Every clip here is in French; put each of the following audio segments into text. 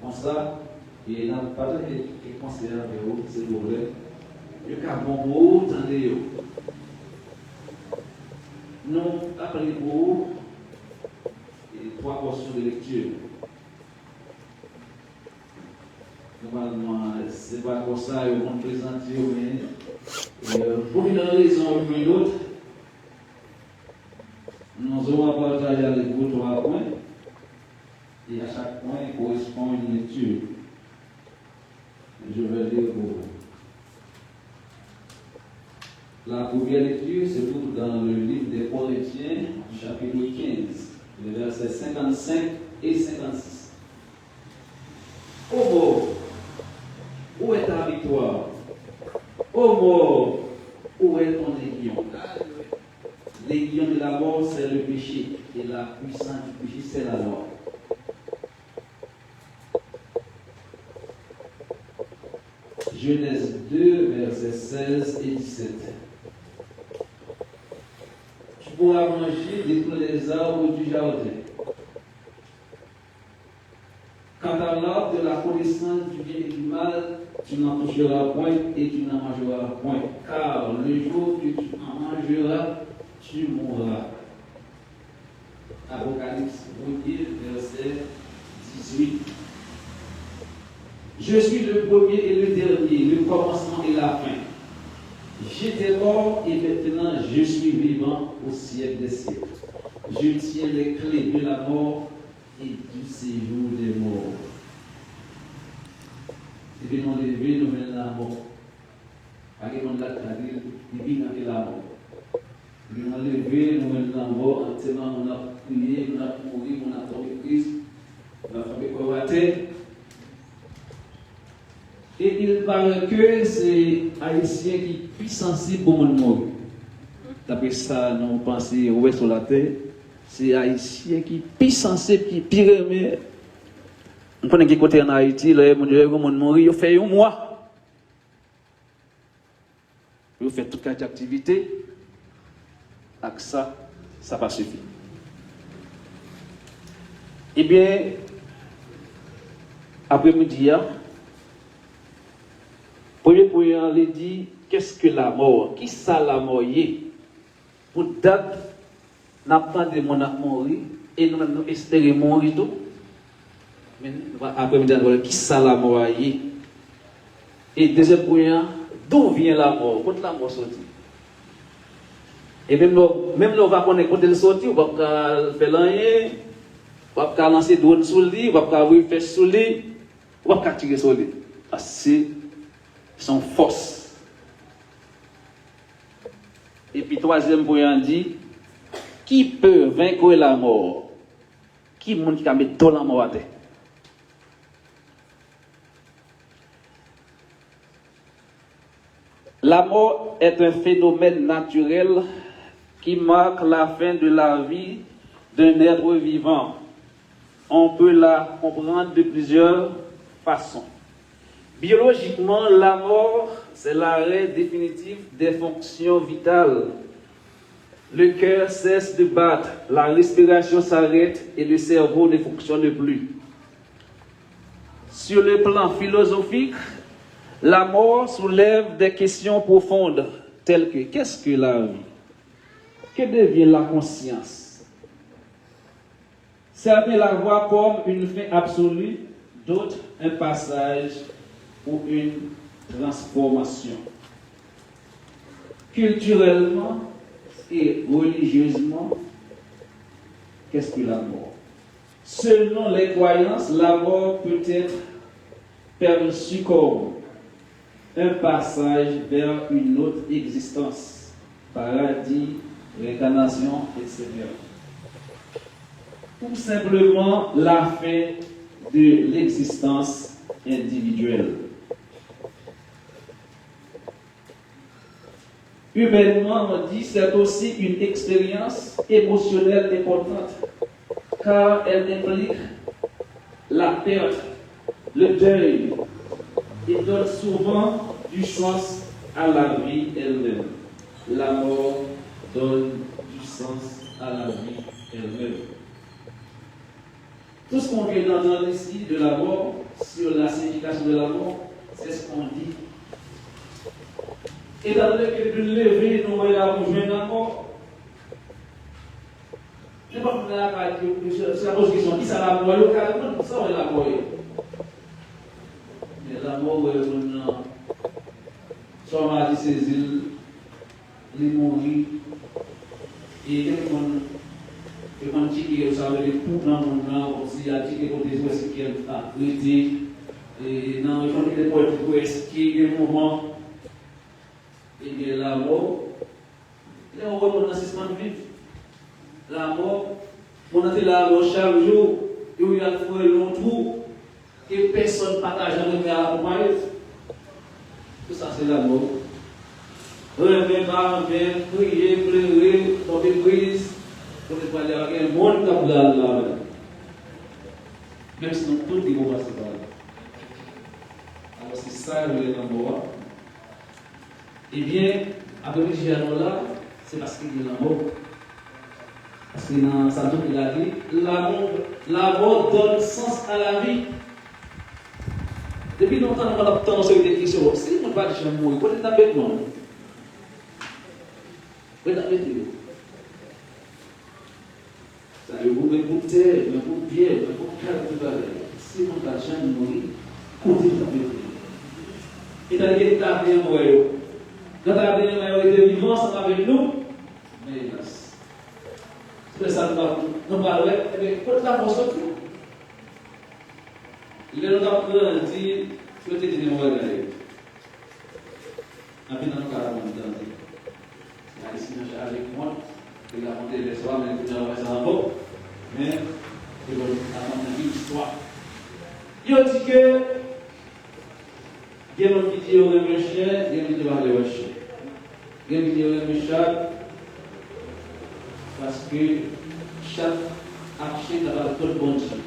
Comme ça, et dans le partage qui conseiller avec vous, s'il vous plaît, le cas bon pour vous, attendez. Nous appelons pour vous trois portions de lecture. Normalement, ce n'est pas comme ça, ils vont présenter, mais pour une raison ou une autre, nous allons partager avec vous trois points, et à chaque point correspond une lecture. Je vais lire pour vous. La première lecture se trouve dans le livre des Corinthiens, chapitre 15, les versets 55 et 56. Ô mort, où est ta victoire? Ô mort, où est ton aiguillon? L'aiguillon de la mort, c'est le péché, et la puissance du péché, c'est la loi. Genèse 2, versets 16 et 17. Tu pourras manger de tous les arbres du jardin. Quant à l'arbre de la connaissance du bien et du mal, tu n'en toucheras point et tu n'en mangeras point, car le jour que tu en mangeras, tu mourras. Apocalypse 1, verset 18. Je suis le premier et le dernier, le commencement et la fin. J'étais mort et maintenant je suis vivant au siècle des siècles. Je tiens les clés de la mort et du séjour des morts. Et puis nous lever, nous menons la mort. Parce que nous avons la mort. Nous avons levé, nous menons la mort, en tenant, on a prié, on a mouru, on a tombé Christ, on a fait quoi à terre. Et il paraît que c'est Haïtien qui est plus sensible pour mon mort. D'après ça, nous pensons où est sur la terre. C'est Haïtien qui est plus sensible, qui est pire. Mais on connaît qui côté en Haïti, là, mon Dieu, mon mort, il fait un mois. Il fait toute cette activité. Avec ça, ça va suffire. Eh bien, après-midi, premier point, il dit, qu'est-ce que la mort? Qui ça la mort est? Pour date, nous attendons mon mourir et nous espérons mourir tout. Mais après-midi, qui ça la mort est? Et deuxième point, d'où vient la mort? Quand la mort sortit? Et même nous, on va connaître quand elle sortit, on va faire rien, on va lancer drone sur lui, on va faire sur lui, on va tirer sur lui. C'est son force. Et puis troisième point dit, qui peut vaincre la mort? Qui monde qui a mis dans la mort à terre? La mort est un phénomène naturel qui marque la fin de la vie d'un être vivant. On peut la comprendre de plusieurs façons. Biologiquement, la mort, c'est l'arrêt définitif des fonctions vitales. Le cœur cesse de battre, la respiration s'arrête et le cerveau ne fonctionne plus. Sur le plan philosophique, la mort soulève des questions profondes, telles que qu'est-ce que la vie? Que devient la conscience? Certains la voient comme une fin absolue, d'autres un passage ou une transformation. Culturellement et religieusement, qu'est-ce que la mort? Selon les croyances, la mort peut être perçue comme un passage vers une autre existence, paradis, réincarnation, etc. Ou simplement la fin de l'existence individuelle. Humainement, on dit c'est aussi une expérience émotionnelle importante, car elle implique la perte, le deuil, et donne souvent du sens à la vie elle-même. La mort donne du sens à la vie elle-même. Tout ce qu'on vient d'entendre ici de la mort, sur la signification de la mort, c'est ce qu'on dit. Et dans le cas de lever, nous voyons la rejoindre encore. Je ne sais pas c'est la pose question, qui ça la mort, localement, ça on est la mort. Mais la mort, soit on a dit ces îles, les mourir, et quelqu'un qui est savez les coups dans mon nom, aussi il y a des côtés où est-ce qu'il a arrêté, et dans le côté où est-ce qu'il y a des moments, et bien la mort, là on voit mon assistant vivre. La mort, on a été là chaque jour, et où il y a trouvé long trou, que personne ne partage avec la accompagner. Tout ça c'est la mort. Rêver, prier, pleurer, tomber prise. Pour ne pas aller à un monde comme là. Même si nous tous les moments c'est pas là. Alors c'est ça le l'amour. Eh bien, après que j'ai là, c'est parce qu'il y a l'amour. Parce que dans Saint il a dit, l'amour donne sens à la vie. Depuis longtemps, on a obtenu cette question. Si on ne va pas mourir, vous êtes avec moi. Vous êtes avec nous. Vous m'écoutez, vous m'écoutez, vous m'écoutez. Si on ne va pas mourir, vous êtes avec nous. Et dans les états de mourir, quand la dernière était vivant, ça va avec nous. Mais hélas, c'est ça nous va le faire. Mais pour la force, il est là pour dire que tu es dit, on va regarder. Après, dans le cas, on va dire, ici, avec moi, il a monté les soirs, mais il a fait ça en haut. Mais, il va attendre une histoire. Il a dit que, il y a un qui dit au même chien, il y a un qui dit au chien. Il y a un qui dit au même chat, parce que chaque action n'a pas tout le bon Dieu.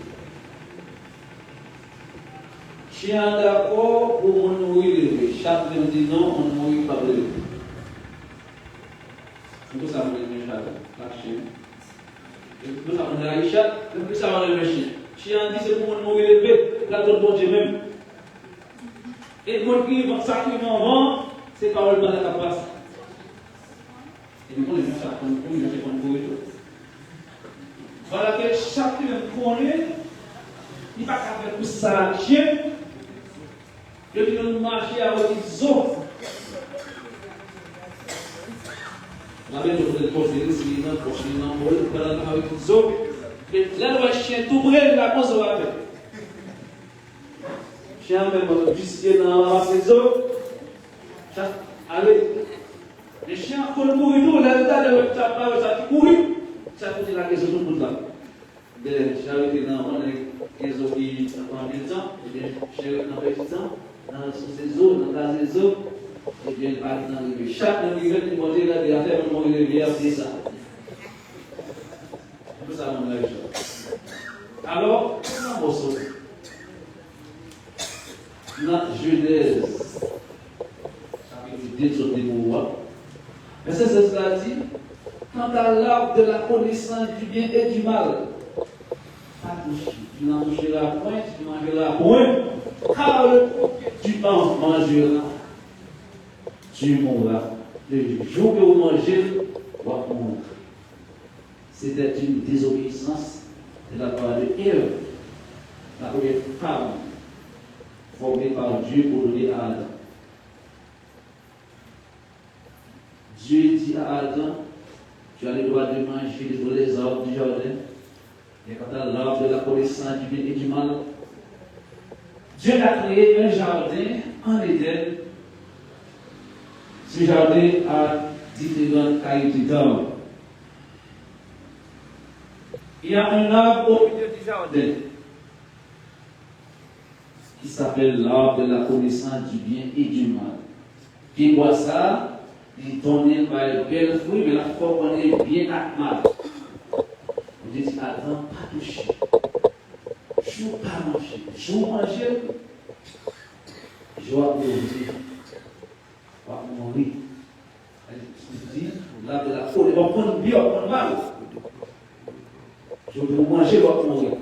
Chien d'accord pour on mourir levé. Chaque même dit non, on ne mourit pas levé. Tout ça, on est le chat, la chien. Tout ça, on est le chat, tout ça, on est le chien. Chien dit c'est pour on mourir levé, là tout le bon Dieu même. Et le monde qui va s'accueillir en vent, c'est parole de la capacité. Et nous, les gens, ça compte pour nous, c'est pour tout. Voilà que chacun connaît, il va faire tout ça à chien. Depuis nous marcher avec les autres. On avait une conférence, il y a une prochaine fois, avec les autres. Et là, le chien tout brûle, la cause va faire. Chien même jusqu'à dans la saison. Allez. Les chiens font courir tout, là, ça courir. Ça coûte la question tout le monde là. J'avais été dans les eaux qui ont un peu de temps, et bien, j'ai un peu de temps, dans ces eaux, dans les eaux, et bien, dans le chaque niveau qui m'a dit là, il y a tellement de rivières, c'est ça. C'est tout ça, mon avis. Alors, comment on sort? La Genèse, chapitre 2 sur des mots. Mais c'est cela dit, quant à l'arbre de la connaissance du bien et du mal, pas touché. Tu n'en toucheras point, tu mangeras point, car le jour que tu en mangeras, tu mourras. Le jour que vous mangez, vous mourrez. C'était une désobéissance de la part de Ève, la première femme formée par Dieu pour donner à Adam. Dieu dit à Adam, tu as le droit de manger de tous les arbres du jardin. Et quant à l'arbre de la connaissance du bien et du mal, Dieu a créé un jardin en Éden. Ce jardin a différentes qualités d'arbres. Il y a un arbre au milieu du jardin qui s'appelle l'arbre de la connaissance du bien et du mal. Qui voit ça? Il donne par le bel fruit, mais la forme est bien à mal. On dit Adam, pas toucher. Je ne veux pas manger. Je veux manger. Je vais mourir. Je vais mourir. Je dis, là de la folie, on va prendre bien, on va prendre mal. Je veux manger, je vais mourir.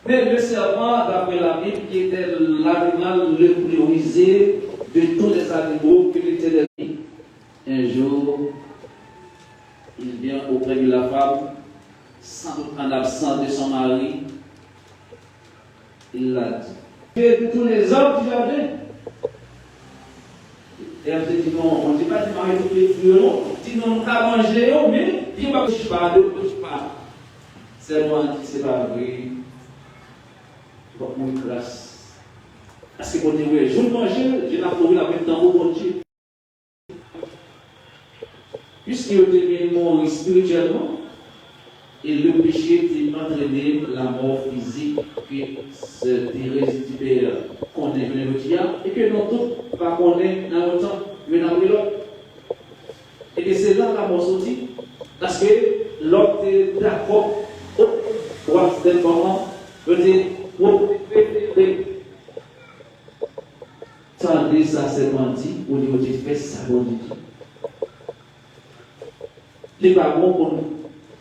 Mais le serpent, d'après la Bible, qui était l'animal le plus rusé de tous les animaux que l'Éternel dit. Un jour, il vient auprès de la femme, sans doute en absence de son mari. Il l'a dit. Dieu de tous les hommes du jardin. Et elle dit non, on ne dit pas du mari tous les violons, dit non, on va manger, mais il ne va pas de pas. C'est moi qui c'est pas vrai. Bon, mon classe. Parce que quand on dit oui, je mange, je n'ai pas trouvé la même temps au bon Dieu. Puisqu'il devient mort spirituellement, et le péché d'entraîner la mort physique, que ce thérèse du Père qu'on est venu le dire, et que nous tous pas qu'on est dans le temps, mais dans l'autre. Et que c'est là la mort sortie, parce que l'autre est d'accord, pour des parents, veut dire, pour tandis ça c'est menti, au niveau du fait, ça va dire. Les parents qu'on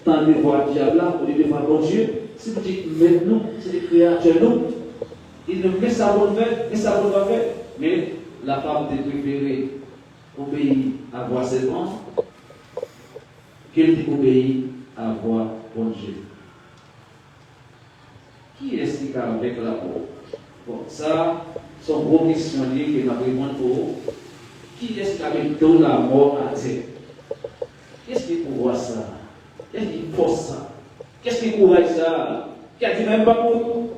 tend de voir diable là, au lieu de voir bon Dieu, si vous dites, mais nous, c'est des créatures, nous, il ne met sa bonne fait, mais sa bonne fait. Mais la femme était préférée obéir à voir ses parents qu'elle obéit à voir bon Dieu. Qui est-ce qui a avec la mort? Bon, ça, c'est une grosse question que nous avons pour vous. Qui est-ce qui a avec la mort à terre? Qu'est-ce qui pouvoir ça? Qu'est-ce qui force ça? Qu'est-ce qui courage ça? Qui a dit même pas pour nous?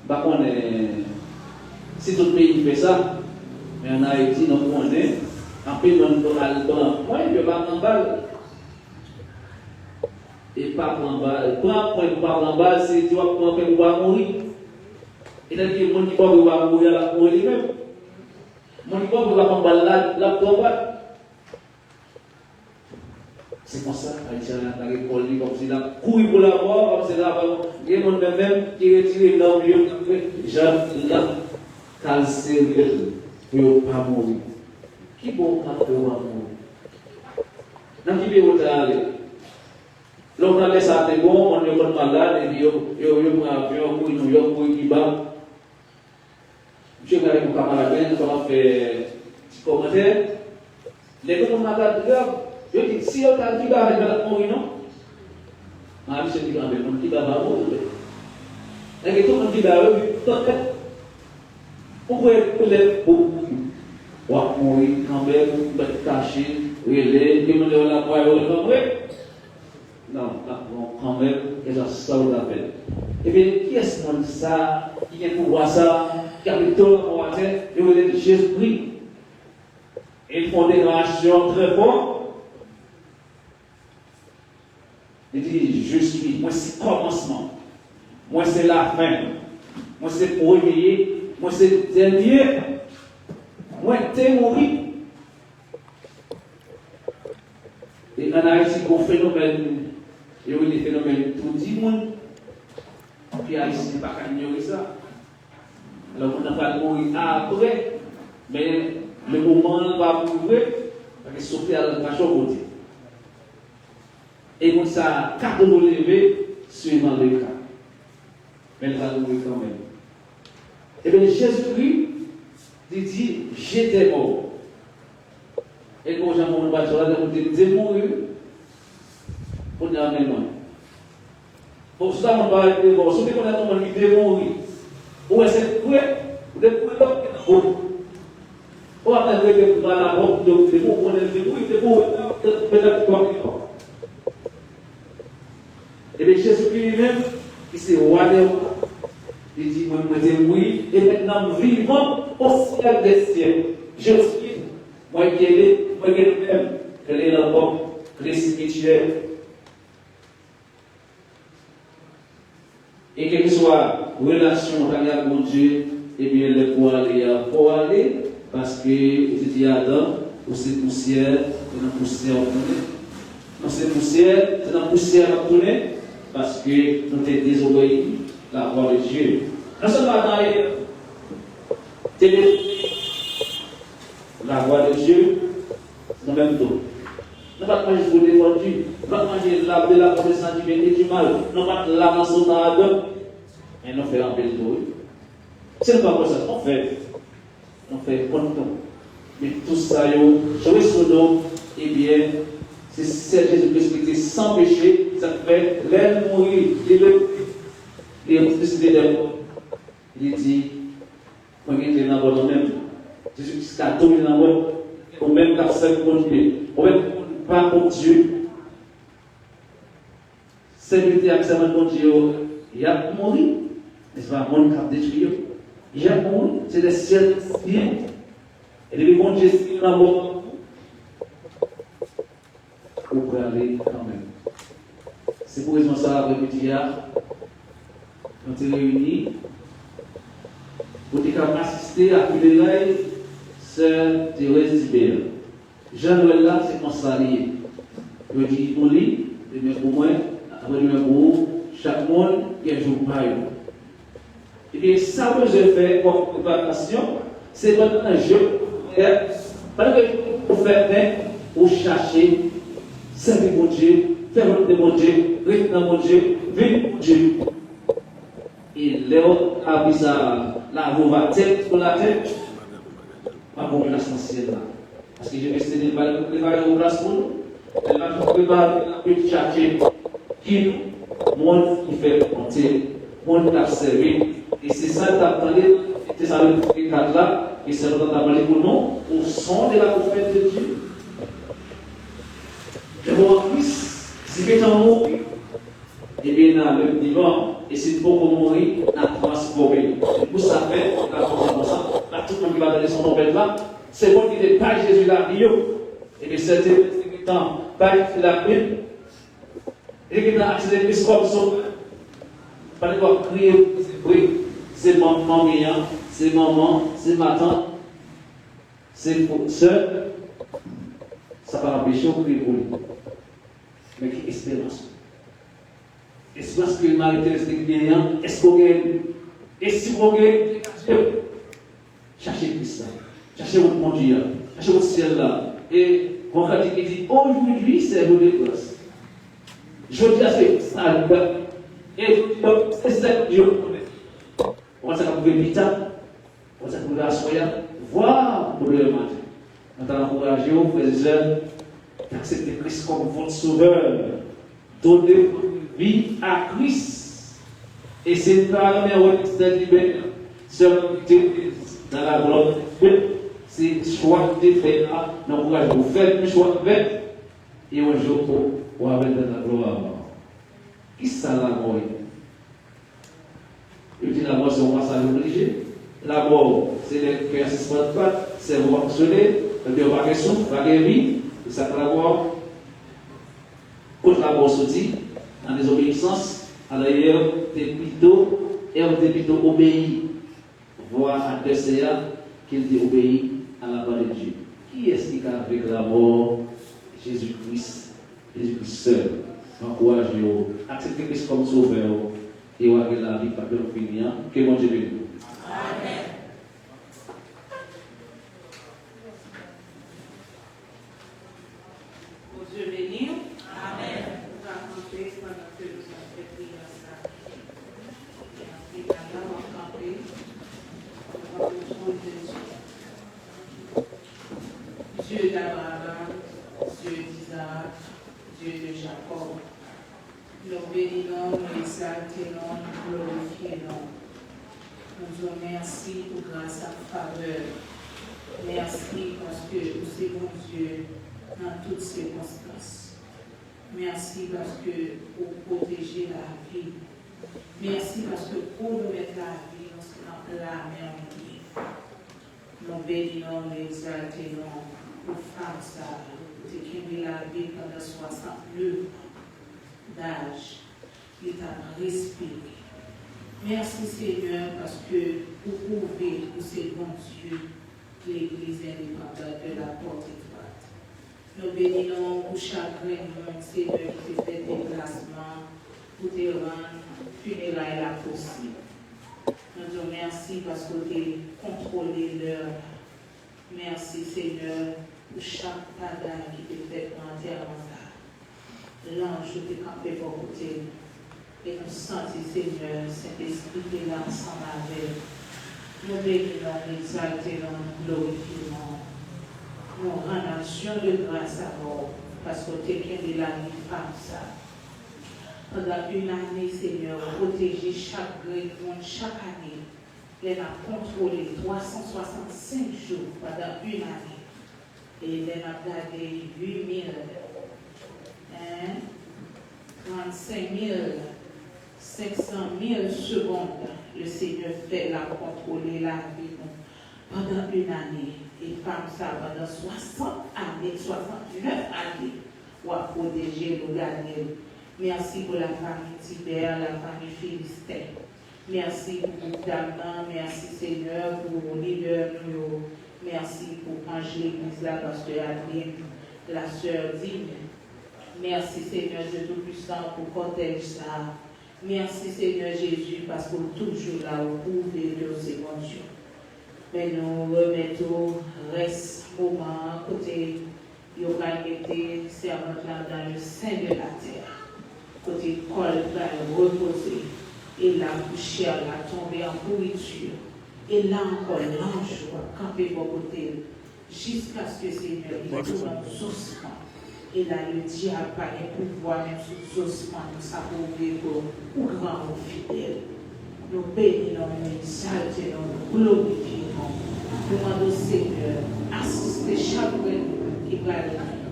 Bah, on est. Si tout le pays fait ça, mais en Haïti, nous connaissons. En plus, nous allons point, il ne va pas en balle. Et pas prendre balle. Prends point pas prendre balle, c'est tu vas prendre point pour mourir. Et là, il y a des gens qui peuvent mourir pour lui-même. Les gens qui peuvent prendre balle là, pour balle. C'est comme ça, Haïtien a répondu comme si là, courir pour la mort, comme c'est là, il y a des gens même qui retirent l'homme, Jean, là, calcé, pour ne pas mourir. Qui peut pas mourir? Dans qui peut aller? L'homme a laissé ça, c'est bon, on est malade, et puis il y a un avion pour New York, pour Cuba. Je vais aller pour Camarade, on va faire un commentaire. Les gens qui ont malade, je dis, si on a dit que avec la mourir, non? Ah, je dis, avec mon petit baba, et tout le monde dit, pourquoi pour mourir quand même, pour cacher, relais, demander la voix, non, quand même, il y a ça au appel. Eh bien, qui est-ce que ça, qui est pour voir ça, qui a mis tout le monde, il veut dire Jésus-Christ. Ils font des déclarations très fortes. Il dit, je suis, moi c'est le commencement, moi c'est la fin, moi c'est le premier, moi c'est le dernier, moi t'es mort. Et en Haïti, il y a un phénomène, il y a des phénomènes tout le monde, puis Haïti n'est pas qu'à ignorer ça. Alors on n'a pas de mourir après, mais le moment va mourir, parce que sauter à la côté. Et comme ça, quand on lever, suivant le cas. Mais il va mourir quand même. Et bien Jésus-Christ dit, j'étais mort. Et quand j'ai mon voiture là, on dit, mourir. On est en même temps. Pour ça, on va être mort. Si on a tout le monde qui est mourir, ou est-ce que vous êtes mort? On va être dans la route de vous, on est mourir, peut-être quoi. Et bien Jésus-Christ lui-même, il s'est roi des rois. Il dit, moi, oui, et maintenant, vivant au ciel des cieux. Je suis, moi qui est le même, que les enfants, que les spirituels. Et quelle que soit relation avec mon Dieu, eh bien, le pour aller, parce que, je dis à Adam, ou c'est poussière, c'est dans poussière à tourner. Non, c'est poussière, c'est dans poussière à tourner. Parce que nous avons désobéi la voix de Dieu. Nous sommes dans la voix de Dieu, nous même dos. Nous ne pouvons pas juste vous défendre, pas manger la de la connaissance du bien et du mal. Nous pas la dans son âme. Mais nous faisons un peu de tout. C'est pas comme ça. On fait content. Mais tout ça, jouer sur nous, eh bien, c'est Jésus-Christ qui était sans péché, ça fait l'aile mourir, il est ressuscité des morts. Il dit, moi je suis dans le même. Jésus-Christ a dominé dans le monde, au même qu'à 5 continuer, au même pas pour Dieu. Serviteur avec mon Dieu, il a mouru, n'est-ce pas, mon cap détruit. Il a mouru, c'est des ciels bien. Et depuis mon Dieu, c'est dans le monde. Vous pouvez aller quand même. C'est pour raison ça, après-midi, on s'est réunis pour assister à funérailles sœur Thérèse Dibert. Jean-Noël là, c'est mon salarié. Je dis, on lit, demain pour moi, après demain pour chaque monde, il y a un jour pareil. Et bien, ça que je fais comme préparation, c'est maintenant un jeu. Parce que pour faire bien, pour chercher, servir mon Dieu, faire le mon Dieu, rester dans mon Dieu, vivre mon Dieu. Et Léo a mis ça, la voix va tête pour la tête, pas pour place ancienne là. Parce que je vais essayer de préparer une place pour nous. Elle va préparer la petite chercher qui nous, monde qui fait monter, monde qui a servi. Et c'est ça que tu as parlé, c'est ça le cadre là, et c'est ce que tu as parlé pour nous, au son de la prophète de Dieu. Et bon, en plus, si tu es en mort, et bien dans le divan, et si tu peux mourir, on a transformé. Vous savez, la comme ça, là, tout le monde qui va donner son nom là, c'est bon qu'il n'est pas Jésus là, et bien c'était temps, pas la paix, et qu'il a accédé plus comme ça, pas de quoi crier, oui, c'est maman, c'est maman, c'est ma tante, c'est pour soeur, ça va empêcher au crier pour lui. Mais quelle espérance. Espérance que Marie-Thérèse est bien, est-ce qu'on gagne? Et si vous gagnez, cherchez Christ, cherchez votre mon Dieu, cherchez votre ciel là. Et mon frère dit, aujourd'hui c'est vos grâce. Je dis à c'est ça, et c'est ça que Dieu connaît. On va s'appeler Vita, on va s'appeler Assoya, voir pour le matin. On va encourager vos frères et sœurs d'accepter Christ comme votre sauveur. Donnez votre vie à Christ. Et c'est par la mère de libérer. Seulement dans la volonté de Dieu, c'est choix de faire là. N'encourage vous faites le choix de faire. Et un jour, pour avoir dans la gloire. Qui ça la mort? Je dis la mort, c'est un passage obligé. La mort, c'est les cœurs 64, c'est fonctionner, le pas question, pas vie. Et ça peut avoir, contre la mort se dit, en désobéissance, à l'ailleurs, t'es plutôt obéi, voire à DCA, qu'il obéit à la parole de Dieu. Qui est-ce qui a avec la mort? Jésus-Christ seul. J'encourage à accepter Christ comme sauveur et à la vie par le finir. Que mon Dieu bénisse. Amen. Dieu béni. Amen. On va camper pendant que nous avons fait prier ça. Et maintenant, on va camper. On va besoin de Dieu. Dieu d'Abraham, Dieu d'Isaac, Dieu de Jacob. Nous bénissons, nous exaltons, nous glorifions. Nous disons merci pour grâce à faveur. Merci parce que vous êtes bon Dieu dans toutes circonstances. Merci parce que vous protégez la vie. Merci parce que pour nous mettre la vie, nous sommes la mer en vie. Nous bénissons, nous exaltons pour faire ça, pour qui la vie pendant 69 d'âge, qui t'a respiré. Merci Seigneur parce que vous pouvez, vous êtes bon Dieu, l'Église indépendante de la porte étroite. Nous bénissons pour chaque réunion, Seigneur, qui fait déplacement pour te rendre funérailles là possible. Nous disons merci parce que tu as contrôlé l'heure. Merci Seigneur pour chaque bagaille qui te fait entièrement ça. l'ange qui est campé pour côté. Et nous sentons, Seigneur, Saint-Esprit qui est là ensemble avec nous. Nous bénissons, nous exaltons, nous glorifions. Nous rendons action de grâce à vous, parce que quelqu'un de la vie femme ça. Pendant une année, Seigneur, protéger chaque gré, chaque année. Elle a contrôlé 365 jours pendant une année. Et elle a gardé 8 35 500 000 secondes. Le Seigneur fait la contrôler la vie pendant une année. Et femme ça pendant 60 années, 69 années, pour protéger le garder. Merci pour la famille Tibère, la famille Philistin. Merci pour le Daman, merci Seigneur pour le leader. Merci pour ranger l'église là, pasteur Adeline, la sœur Digne. Merci Seigneur Dieu Tout-Puissant pour cortège ça. Merci Seigneur Jésus parce que toujours là au bout de ces bons Dieu. Mais nous remettons reste moment côté il va mettre servante là dans le sein de la terre. Côté col va reposer et la poussière va tomber en pourriture. Et là encore l'ange va camper pour côté jusqu'à ce que Seigneur il tourne en ossements. Et là le diable va pouvoir même sous ossements nous s'approuver pour grand ou fidèle. Nous bénissons, nous exaltons, nous glorifions. Nous demandons au Seigneur assister chaque qui va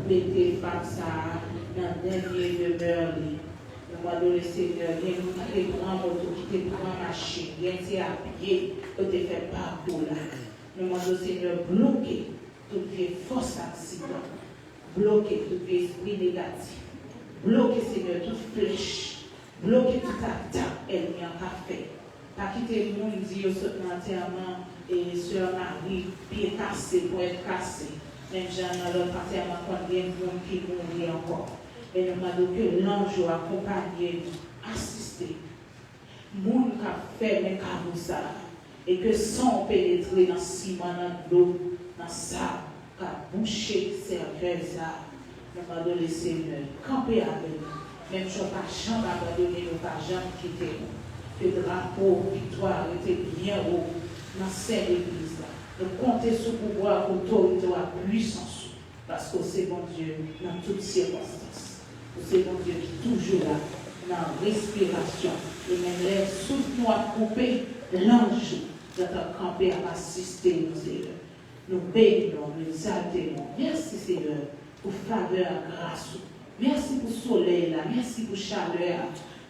mettre par ça dans la dernière demeure. Nous demandons au Seigneur, il y a des grands motos qui te prennent machine, il y a des à pied qui te fait partout là. Nous demandons au Seigneur bloquer toute vieille force accident, bloquer tout esprit négatif, bloquer Seigneur toute flèche, bloquer toute attaque, elle n'y a pas fait. Pas quitter le monde, dire ce entièrement et sœur Marie, pied cassé pour être cassé. Même Jean, dans l'autre entièrement, quand il y a un monde qui mourit encore. Et nous demandons que l'ange accompagne, assister. Monde qui a fait mes cadeaux ça. Et que sans pénétrer dans le ciment, dans l'eau, dans le sable, qui a bouché le cercueil ça. Nous demandons le Seigneur, camper avec nous. Même si on n'a pas jamais abandonné, nous pas jamais quitté nous. Le drapeau, victoire était bien haut dans cette église. Nous comptons sur le pouvoir, l'autorité, la puissance. Parce que c'est bon Dieu dans toutes circonstances. C'est bon Dieu qui est toujours là, dans la respiration. Et même les sous-nous à couper, l'ange de ta campé à assister nous, Seigneur. Nous bénissons, nous exaltons. Merci, Seigneur, pour faveur, grâce. Merci pour le soleil, là. Merci pour la chaleur.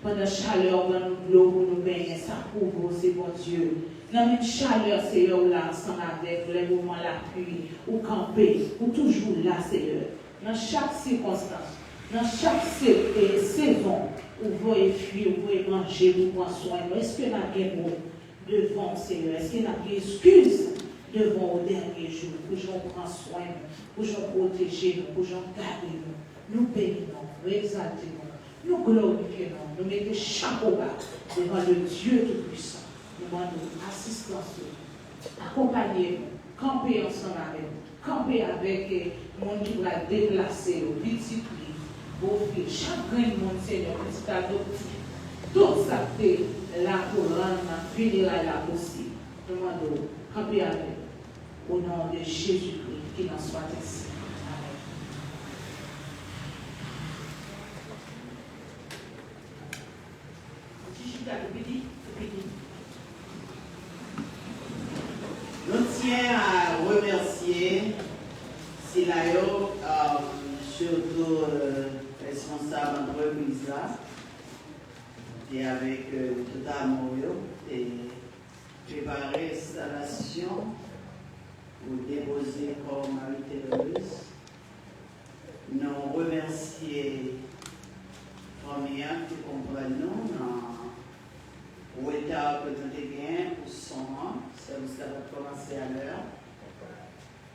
Pendant la chaleur, dans nous l'eau, pour nous baigner, ça couvre, c'est bon Dieu. Dans la chaleur, Seigneur, là, ensemble avec les moments la pluie, ou camper, ou toujours là, Seigneur. Dans chaque circonstance, dans chaque saison, où vous voyez fuir, vous voyez manger, vous prendre soin. Est-ce qu'il y a des mots devant, Seigneur? Est-ce qu'il y a des excuses devant au dernier jour, pour que j'en prenne soin, pour que j'en protège, pour que j'en garde nous? Nous bénissons, nous exaltons. Nous glorifions, nous mettons chapeau bas devant le Dieu Tout-Puissant. Nous demandons assistance, accompagnez-nous, campez ensemble avec nous, campez avec le monde qui va déplacer, discipline, vos filles, chaque grain de monde, Seigneur, petit adoptif, tout ça fait là pour rendre, finir là aussi. Nous demandons, campez avec nous, au nom de Jésus-Christ, qu'il en soit ainsi. Nous tiens à remercier Silayo, surtout responsable d'entreprise et avec tout amour et préparer l'installation pour déposer comme Marie-Thérèse. Nous remercier famille qui comprennent nous dans l'état que nous avons pour son service qui va commencer à l'heure.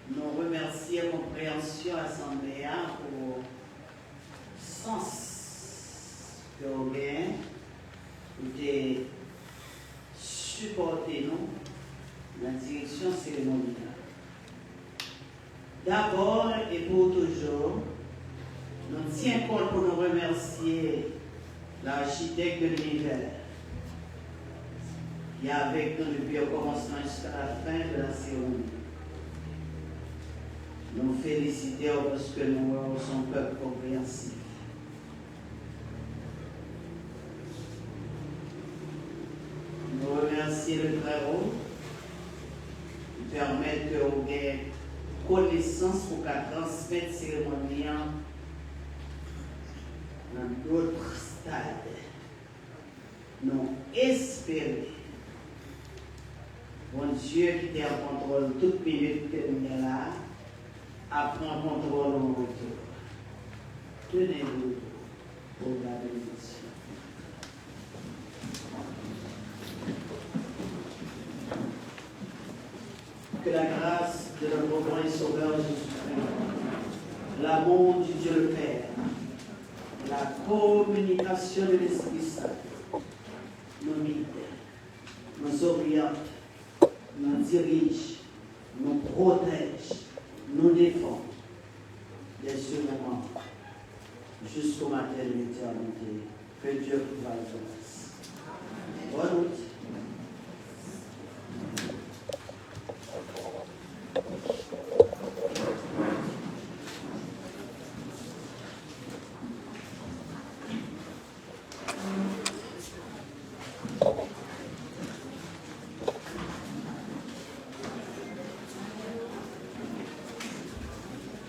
Nous remercions la compréhension assemblée pour le sens que vous avez de supporter nous dans la direction cérémoniale. D'abord et pour toujours, Nous tiens compte pour nous remercier l'architecte de l'univers qui est avec nous depuis le commencement jusqu'à la fin de la cérémonie. Nous félicitons parce que nous sommes peuple compréhensif. Nous remercions le Très-Haut qui permet que vous ayez connaissance pour qu'à transmettre la cérémonie dans d'autres stades. Nous espérons, bon Dieu qui est en contrôle toute minute que nous sommes là, à prendre contrôle au retour. Tenez-vous pour la bénédiction. Que la grâce de notre grand et sauveur Jésus-Christ, l'amour du Dieu le Père, la communication de l'Esprit Saint nous guide, nous oriente, nous dirige, nous protège, nous défend dès ce moment jusqu'au matin de l'éternité. Que Dieu vous fasse grâce. Bonne route.